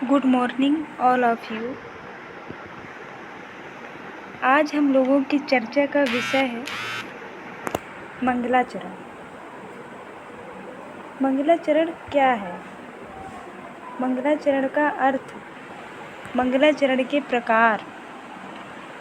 Good morning all of you. आज हम लोगों की चर्चा का विषय है मंगलाचरण। मंगलाचरण क्या है? मंगलाचरण का अर्थ, मंगलाचरण के प्रकार,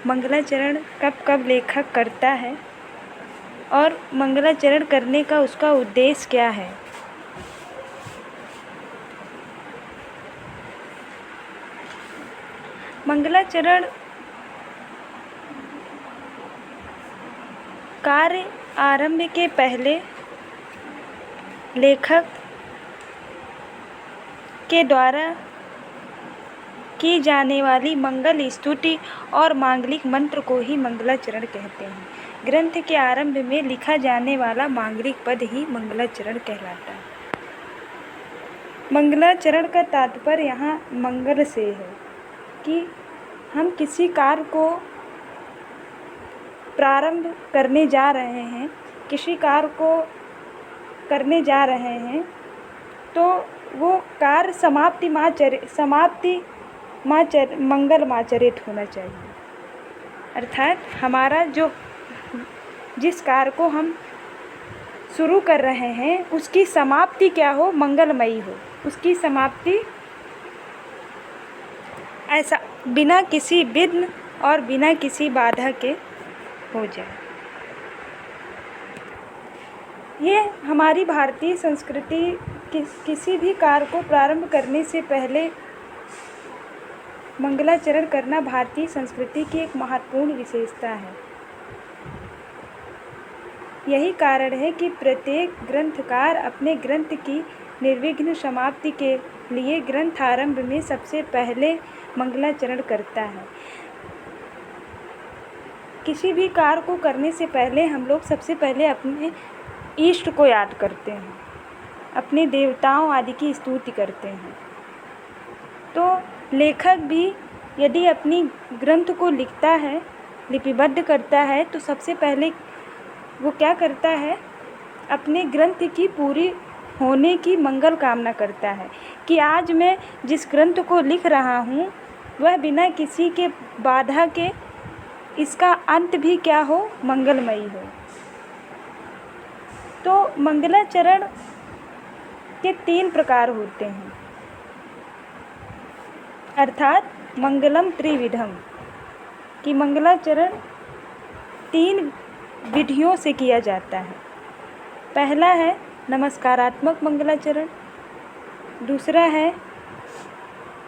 मंगलाचरण कब कब लेखक करता है और मंगलाचरण करने का उसका उद्देश्य क्या है। मंगलाचरण कार्य आरंभ के पहले लेखक के द्वारा की जाने वाली मंगल स्तुति और मांगलिक मंत्र को ही मंगलाचरण कहते हैं। ग्रंथ के आरंभ में लिखा जाने वाला मांगलिक पद ही मंगलाचरण कहलाता है। मंगलाचरण का तात्पर्य यहाँ मंगल से है कि हम किसी कार्य को प्रारंभ करने जा रहे हैं, किसी कार्य को करने जा रहे हैं तो वो कार्य समाप्ति मंगलमाचरित होना चाहिए। अर्थात हमारा जिस कार्य को हम शुरू कर रहे हैं उसकी समाप्ति क्या हो, मंगलमयी हो। उसकी समाप्ति ऐसा बिना किसी विघ्न और बिना किसी बाधा के हो जाए। ये हमारी भारतीय संस्कृति किसी भी कार्य को प्रारंभ करने से पहले मंगलाचरण करना भारतीय संस्कृति की एक महत्वपूर्ण विशेषता है। यही कारण है कि प्रत्येक ग्रंथकार अपने ग्रंथ की निर्विघ्न समाप्ति के लिए ग्रंथ आरंभ में सबसे पहले मंगलाचरण करता है। किसी भी कार्य को करने से पहले हम लोग सबसे पहले अपने इष्ट को याद करते हैं, अपने देवताओं आदि की स्तुति करते हैं। तो लेखक भी यदि अपनी ग्रंथ को लिखता है, लिपिबद्ध करता है, तो सबसे पहले वो क्या करता है, अपने ग्रंथ की पूरी होने की मंगल कामना करता है कि आज मैं जिस ग्रंथ को लिख रहा हूँ वह बिना किसी के बाधा के इसका अंत भी क्या हो, मंगलमयी हो। तो मंगलाचरण के 3 प्रकार होते हैं, अर्थात मंगलम त्रिविधम, कि मंगलाचरण 3 विधियों से किया जाता है। पहला है नमस्कारात्मक मंगलाचरण, दूसरा है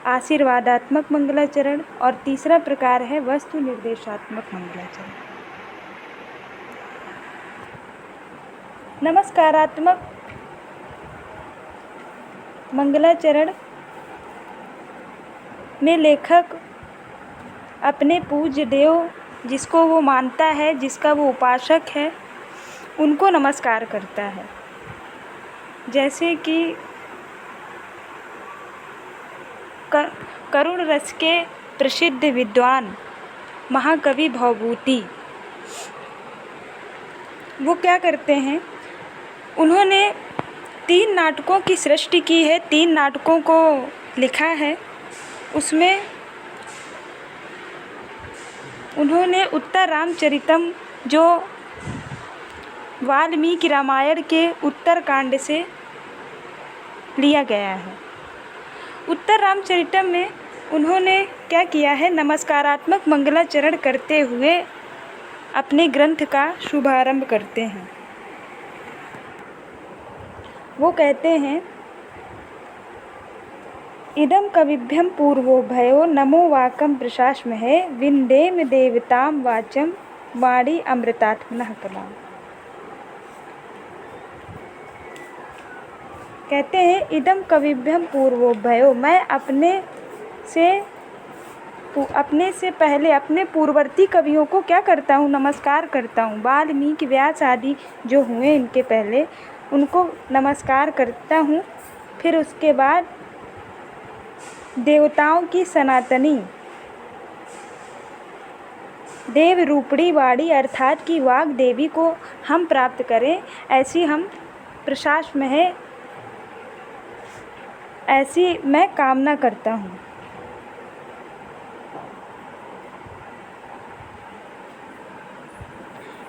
आशीर्वादात्मक मंगलाचरण और तीसरा प्रकार है वस्तु निर्देशात्मक मंगलाचरण। नमस्कारात्मक मंगलाचरण में लेखक अपने पूज्य देव, जिसको वो मानता है, जिसका वो उपासक है, उनको नमस्कार करता है। जैसे कि करुण रस के प्रसिद्ध विद्वान महाकवि भवभूति, वो क्या करते हैं, उन्होंने 3 नाटकों की सृष्टि की है, 3 नाटकों को लिखा है। उसमें उन्होंने उत्तर रामचरितम, जो वाल्मीकि रामायण के उत्तर कांड से लिया गया है, उत्तर रामचरितम में उन्होंने क्या किया है, नमस्कारात्मक मंगलाचरण करते हुए अपने ग्रंथ का शुभारंभ करते हैं। वो कहते हैं, इदं कविभ्यं पूर्वो भयो नमो वाकं प्रशास्महे विन्देम देवतां वाचं वाणी अमृतात्मनः कलाम्। कहते हैं, इदं कविभ्यं पूर्वो भयो, मैं अपने से पहले अपने पूर्ववर्ती कवियों को क्या करता हूँ, नमस्कार करता हूँ। वाल्मीकि, व्यास आदि जो हुए इनके पहले, उनको नमस्कार करता हूँ। फिर उसके बाद देवताओं की सनातनी देव रूपणी वाणी, अर्थात की वाग देवी को हम प्राप्त करें, ऐसी हम प्रशास्महे ऐसी मैं कामना करता हूँ।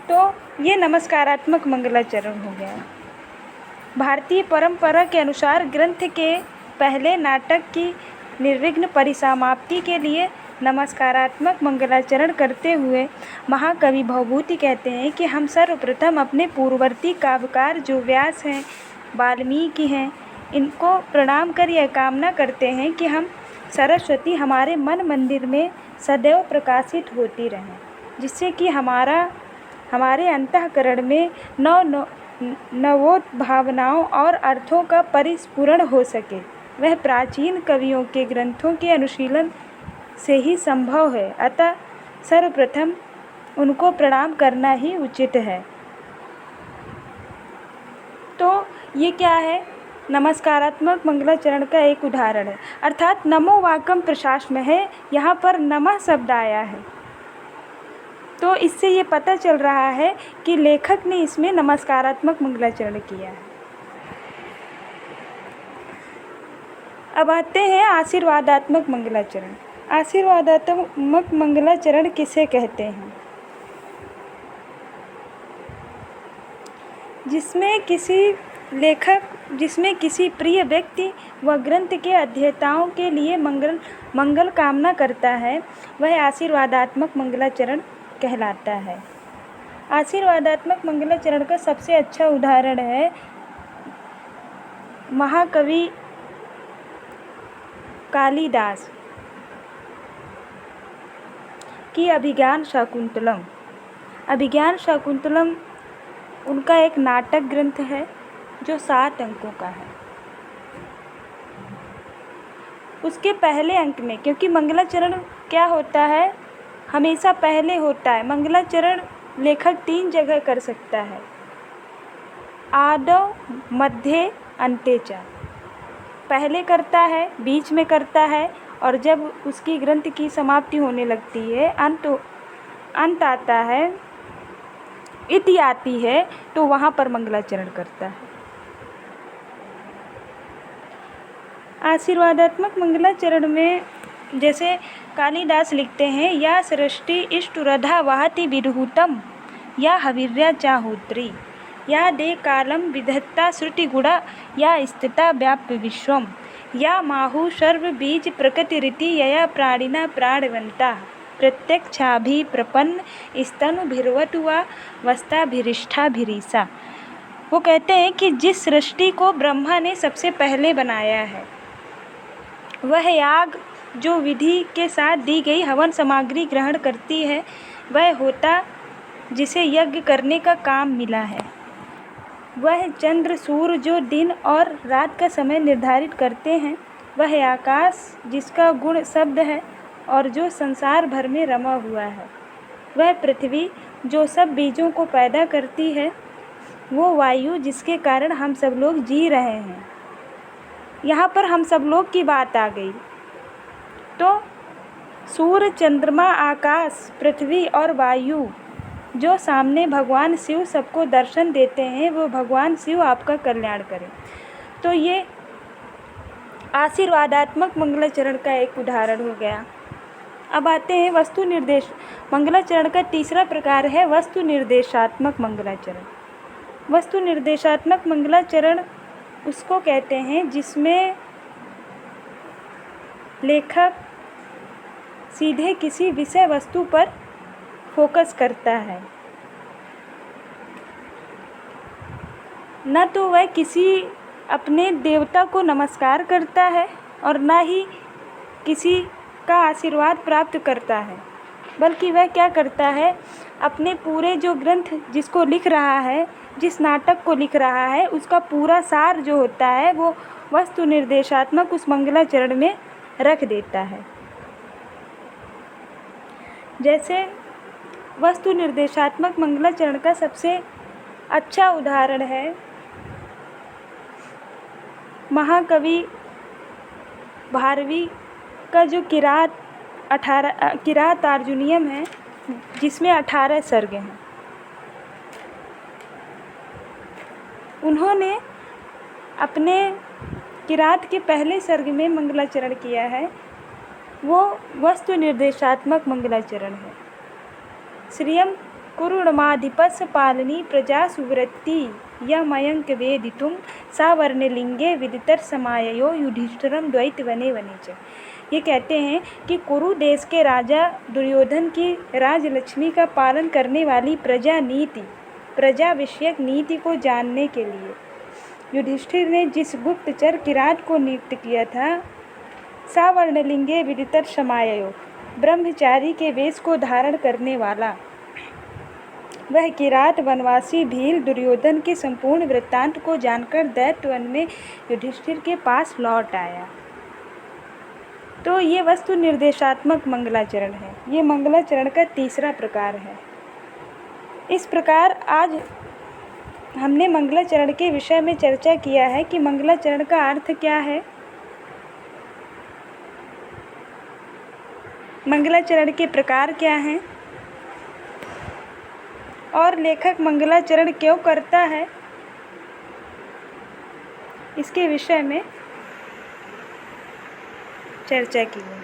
तो ये नमस्कारात्मक मंगलाचरण हो गया। भारतीय परंपरा के अनुसार ग्रंथ के पहले नाटक की निर्विघ्न परिसमाप्ति के लिए नमस्कारात्मक मंगलाचरण करते हुए महाकवि भवभूति कहते हैं कि हम सर्वप्रथम अपने पूर्ववर्ती काव्यकार जो व्यास हैं, वाल्मीकि हैं, इनको प्रणाम कर यह कामना करते हैं कि हम सरस्वती हमारे मन मंदिर में सदैव प्रकाशित होती रहें, जिससे कि हमारे अंतःकरण में नवोत भावनाओं और अर्थों का परिस्फुरण हो सके। वह प्राचीन कवियों के ग्रंथों के अनुशीलन से ही संभव है, अतः सर्वप्रथम उनको प्रणाम करना ही उचित है। तो ये क्या है? नमस्कारात्मक मंगलाचरण का एक उदाहरण है। अर्थात नमो वाकम प्रशास में है, यहाँ पर नमः शब्द आया है। तो इससे ये पता चल रहा है कि लेखक ने इसमें नमस्कारात्मक मंगलाचरण किया है। अब आते हैं आशीर्वादात्मक मंगलाचरण। आशीर्वादात्मक मंगलाचरण किसे कहते हैं? जिसमें किसी प्रिय व्यक्ति व ग्रंथ के अध्येताओं के लिए मंगल कामना करता है, वह आशीर्वादात्मक मंगलाचरण कहलाता है। आशीर्वादात्मक मंगलाचरण का सबसे अच्छा उदाहरण है महाकवि कालिदास की अभिज्ञान शाकुंतलम। अभिज्ञान शाकुंतलम उनका एक नाटक ग्रंथ है जो 7 अंकों का है। उसके पहले अंक में, क्योंकि मंगलाचरण क्या होता है, हमेशा पहले होता है। मंगलाचरण लेखक 3 जगह कर सकता है, आदौ मध्य अंते च। पहले करता है, बीच में करता है, और जब उसकी ग्रंथ की समाप्ति होने लगती है, अंत आता है, इति आती है, तो वहाँ पर मंगलाचरण करता है। आशीर्वादात्मक मंगलाचरण में जैसे कालिदास लिखते हैं, या सृष्टि इष्टुरधा वहति विरुहुतम या हविर्या चाहोत्री या दे कालम विधत्ता श्रुति गुणा या स्थिता व्याप्य विश्वम या माहु सर्व बीज प्रकृति रीति यया प्राणिना प्राणवंता प्रत्यक्षाभि प्रपन्न स्तनुभिर्वतु वा वस्ताभिरिष्ठाभिरीसा। वो कहते हैं कि जिस सृष्टि को ब्रह्मा ने सबसे पहले बनाया है, वह याग जो विधि के साथ दी गई हवन सामग्री ग्रहण करती है, वह होता जिसे यज्ञ करने का काम मिला है। वह चंद्र सूर्य जो दिन और रात का समय निर्धारित करते हैं, वह आकाश जिसका गुण शब्द है और जो संसार भर में रमा हुआ है, वह पृथ्वी जो सब बीजों को पैदा करती है, वो वायु जिसके कारण हम सब लोग जी रहे हैं। यहाँ पर हम सब लोग की बात आ गई। तो सूर्य, चंद्रमा, आकाश, पृथ्वी और वायु जो सामने भगवान शिव सबको दर्शन देते हैं, वो भगवान शिव आपका कल्याण करें। तो ये आशीर्वादात्मक मंगलाचरण का एक उदाहरण हो गया। अब आते हैं वस्तु निर्देश मंगलाचरण का तीसरा प्रकार है वस्तु निर्देशात्मक मंगलाचरण। वस्तु निर्देशात्मक मंगलाचरण उसको कहते हैं जिसमें लेखक सीधे किसी विषय वस्तु पर फोकस करता है, न तो वह किसी अपने देवता को नमस्कार करता है और न ही किसी का आशीर्वाद प्राप्त करता है, बल्कि वह क्या करता है, अपने पूरे जो ग्रंथ जिसको लिख रहा है, जिस नाटक को लिख रहा है, उसका पूरा सार जो होता है वो वस्तु निर्देशात्मक उस मंगलाचरण में रख देता है। जैसे वस्तु निर्देशात्मक मंगलाचरण का सबसे अच्छा उदाहरण है महाकवि भारवी का जो किरात अर्जुनीयम है, जिसमें 18 सर्ग हैं। उन्होंने अपने किरात के पहले सर्ग में मंगलाचरण किया है वो वस्तु निर्देशात्मक मंगलाचरण है। श्रियं कुरुणमाधिपस्य पालनी प्रजा सुवृत्ति यमयंक वेदितुं सावर्णलिंगे विदितर समाययो युधिष्ठिरम द्वैत वने वने च। ये कहते हैं कि कुरु देश के राजा दुर्योधन की राजलक्ष्मी का पालन करने वाली प्रजा विषयक नीति को जानने के लिए युधिष्ठिर ने जिस गुप्तचर किरात को नियुक्त किया था, सावर्णलिंगे विदितर समाययो, ब्रह्मचारी के वेश को धारण करने वाला, वह किरात वनवासी भील दुर्योधन के संपूर्ण वृत्तांत को जानकर दैत्यवन में युधिष्ठिर के पास लौट आया। तो ये वस्तु निर्देशात्मक मंगलाचरण है। ये मंगलाचरण का तीसरा प्रकार है। इस प्रकार आज हमने मंगलाचरण के विषय में चर्चा किया है कि मंगलाचरण का अर्थ क्या है, मंगलाचरण के प्रकार क्या हैं और लेखक मंगलाचरण क्यों करता है, इसके विषय में चर्चा की है।